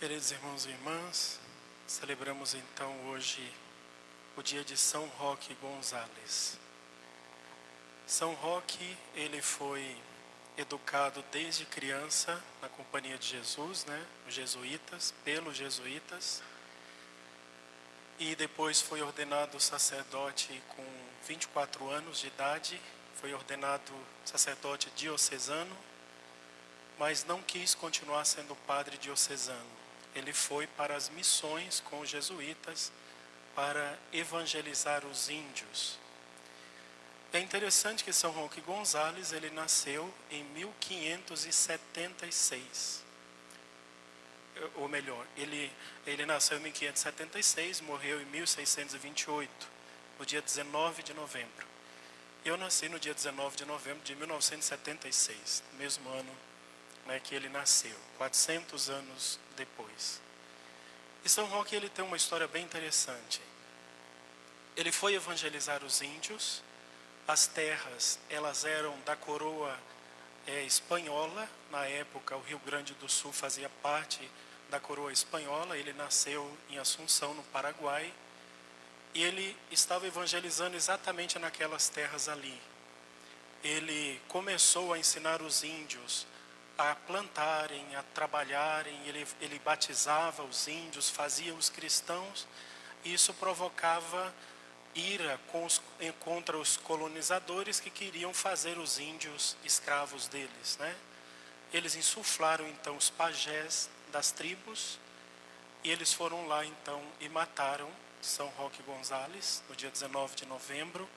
Queridos irmãos e irmãs, celebramos então hoje o dia de São Roque Gonzales. São Roque, ele foi educado desde criança na Companhia de Jesus, os jesuítas, pelos jesuítas, e depois foi ordenado sacerdote com 24 anos de idade, foi ordenado sacerdote diocesano, mas não quis continuar sendo padre diocesano. Ele foi para as missões com os jesuítas para evangelizar os índios. É interessante que São Roque Gonzales, ele nasceu em 1576. Ou melhor, ele nasceu em 1576, morreu em 1628, no dia 19 de novembro. Eu nasci no dia 19 de novembro de 1976, no mesmo ano que ele nasceu, 400 anos depois. E São Roque, ele tem uma história bem interessante. Ele foi evangelizar os índios. As terras, elas eram da coroa espanhola. Na época, o Rio Grande do Sul fazia parte da coroa espanhola. Ele nasceu em Assunção, no Paraguai. E ele estava evangelizando exatamente naquelas terras ali. Ele começou a ensinar os índios a plantarem, a trabalharem. Ele batizava os índios, fazia os cristãos. E isso provocava ira contra os colonizadores que queriam fazer os índios escravos deles, Eles insuflaram então os pajés das tribos e eles foram lá então e mataram São Roque Gonzales no dia 19 de novembro.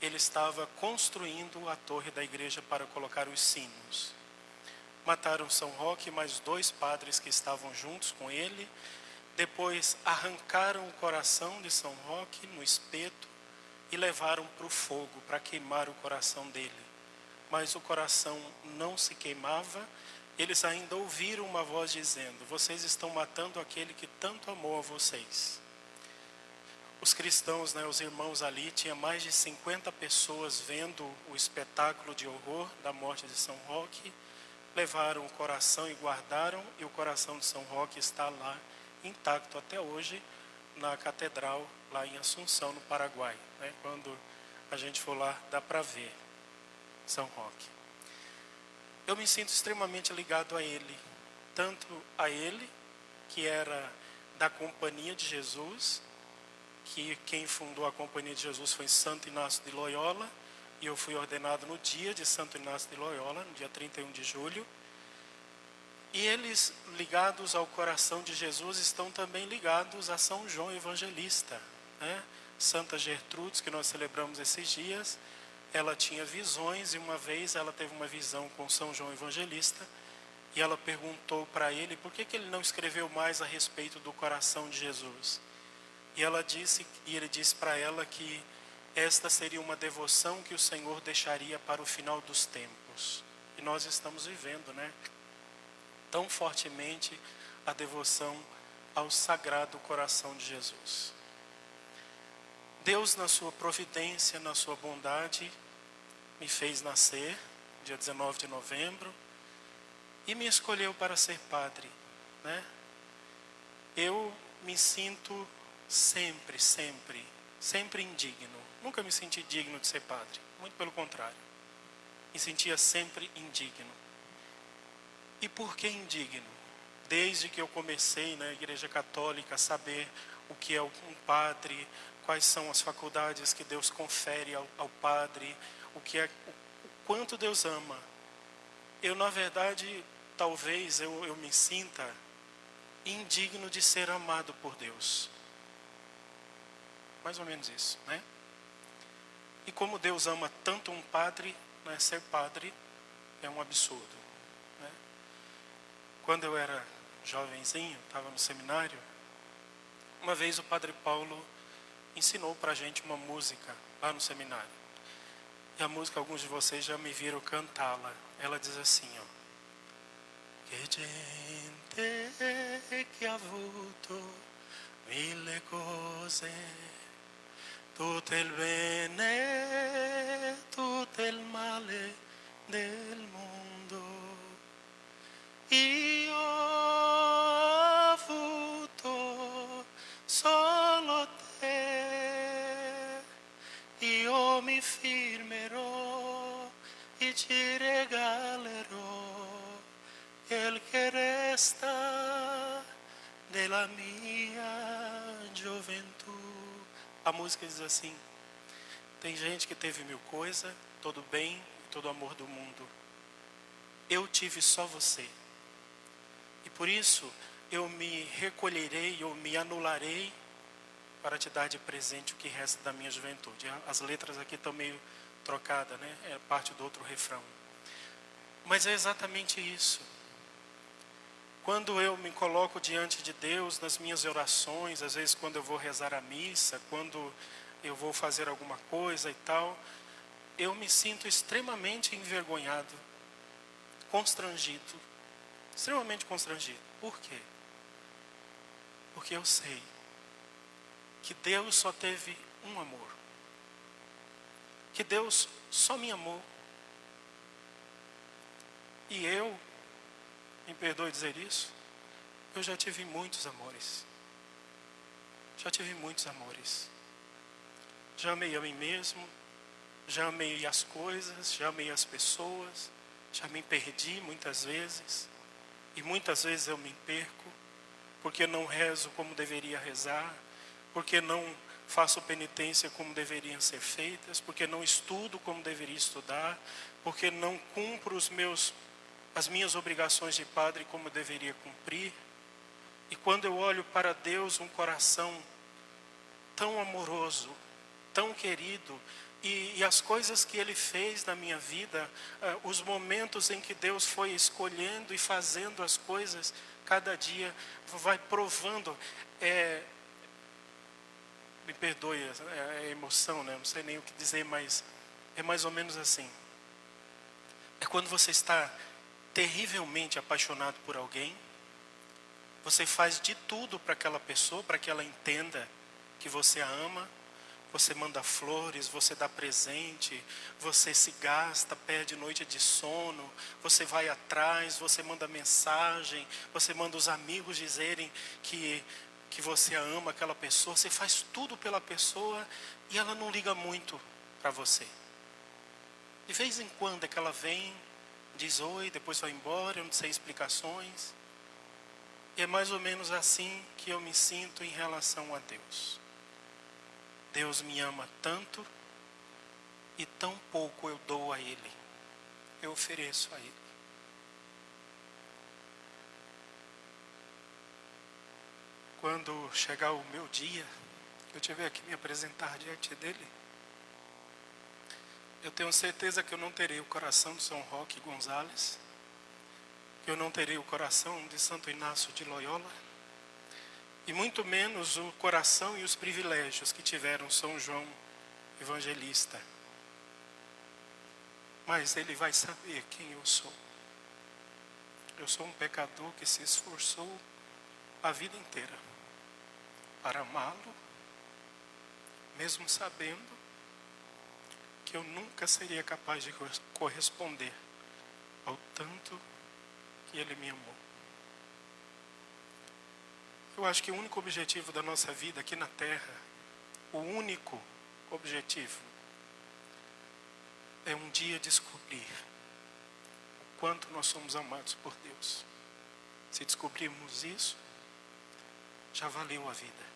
Ele estava construindo a torre da igreja para colocar os sinos. Mataram São Roque e mais 2 padres que estavam juntos com ele. Depois arrancaram o coração de São Roque no espeto e levaram para o fogo para queimar o coração dele. Mas o coração não se queimava. Eles ainda ouviram uma voz dizendo: vocês estão matando aquele que tanto amou a vocês. Os cristãos, os irmãos ali, tinha mais de 50 pessoas vendo o espetáculo de horror da morte de São Roque. Levaram o coração e guardaram, e o coração de São Roque está lá intacto até hoje na catedral lá em Assunção, no Paraguai. Quando a gente for lá, dá para ver São Roque. Eu me sinto extremamente ligado a ele, tanto a ele, que era da Companhia de Jesus, que quem fundou a Companhia de Jesus foi Santo Inácio de Loyola, e eu fui ordenado no dia de Santo Inácio de Loyola, no dia 31 de julho. E eles, ligados ao coração de Jesus, estão também ligados a São João Evangelista. Santa Gertrudes, que nós celebramos esses dias, ela tinha visões e uma vez ela teve uma visão com São João Evangelista e ela perguntou para ele por que ele não escreveu mais a respeito do coração de Jesus. E ele disse para ela que esta seria uma devoção que o Senhor deixaria para o final dos tempos. E nós estamos vivendo, tão fortemente a devoção ao Sagrado Coração de Jesus. Deus, na sua providência, na sua bondade, me fez nascer, dia 19 de novembro, e me escolheu para ser padre. Eu me sinto sempre indigno. Nunca me senti digno de ser padre, muito pelo contrário. Me sentia sempre indigno. E por que indigno? Desde que eu comecei na Igreja Católica a saber o que é um padre, quais são as faculdades que Deus confere ao padre, o quanto Deus ama. Eu, na verdade, talvez eu me sinta indigno de ser amado por Deus. Mais ou menos isso, E como Deus ama tanto um padre, ser padre é um absurdo. Quando eu era jovenzinho, estava no seminário, uma vez o Padre Paulo ensinou para a gente uma música lá no seminário. E a música, alguns de vocês já me viram cantá-la. Ela diz assim, Que gente che ha avuto mille cose, tutto il bene, tutto il male del mondo. Io ho io mi firmerò e ti regalerò il che resta della minha gioventù. A música diz assim: tem gente que teve mil coisas, todo bem e todo amor do mundo. Eu tive só você. E por isso eu me recolherei, eu me anularei para te dar de presente o que resta da minha juventude. As letras aqui estão meio trocadas, né? É parte do outro refrão. Mas é exatamente isso. Quando eu me coloco diante de Deus nas minhas orações, às vezes quando eu vou rezar a missa, quando eu vou fazer alguma coisa e tal, eu me sinto extremamente envergonhado, constrangido, extremamente constrangido. Por quê? Porque eu sei que Deus só teve um amor, que Deus só me amou. E eu, me perdoe dizer isso, eu já tive muitos amores. Já tive muitos amores. Já amei a mim mesmo, já amei as coisas, já amei as pessoas, já me perdi muitas vezes. E muitas vezes eu me perco, porque não rezo como deveria rezar, porque não faço penitência como deveriam ser feitas, porque não estudo como deveria estudar, porque não cumpro as minhas obrigações de padre como eu deveria cumprir. E quando eu olho para Deus, um coração tão amoroso, tão querido, e as coisas que Ele fez na minha vida, os momentos em que Deus foi escolhendo e fazendo as coisas, cada dia vai provando, me perdoe a emoção, né? Não sei nem o que dizer, mas é mais ou menos assim. É quando você está terrivelmente apaixonado por alguém, você faz de tudo para aquela pessoa, para que ela entenda que você a ama. Você manda flores, você dá presente, você se gasta, perde noite de sono, você vai atrás, você manda mensagem, você manda os amigos dizerem que você ama aquela pessoa, você faz tudo pela pessoa e ela não liga muito para você. De vez em quando é que ela vem, diz oi, depois vai embora, eu não sei explicações. E é mais ou menos assim que eu me sinto em relação a Deus. Deus me ama tanto e tão pouco eu dou a Ele, eu ofereço a Ele. Quando chegar o meu dia, que eu tiver que me apresentar diante dEle, eu tenho certeza que eu não terei o coração de São Roque Gonzales, que eu não terei o coração de Santo Inácio de Loyola, e muito menos o coração e os privilégios que tiveram São João Evangelista. Mas Ele vai saber quem eu sou. Eu sou um pecador que se esforçou a vida inteira para amá-lo, mesmo sabendo que eu nunca seria capaz de corresponder ao tanto que Ele me amou. Eu acho que o único objetivo da nossa vida aqui na Terra, o único objetivo, é um dia descobrir o quanto nós somos amados por Deus. Se descobrirmos isso, já valeu a vida.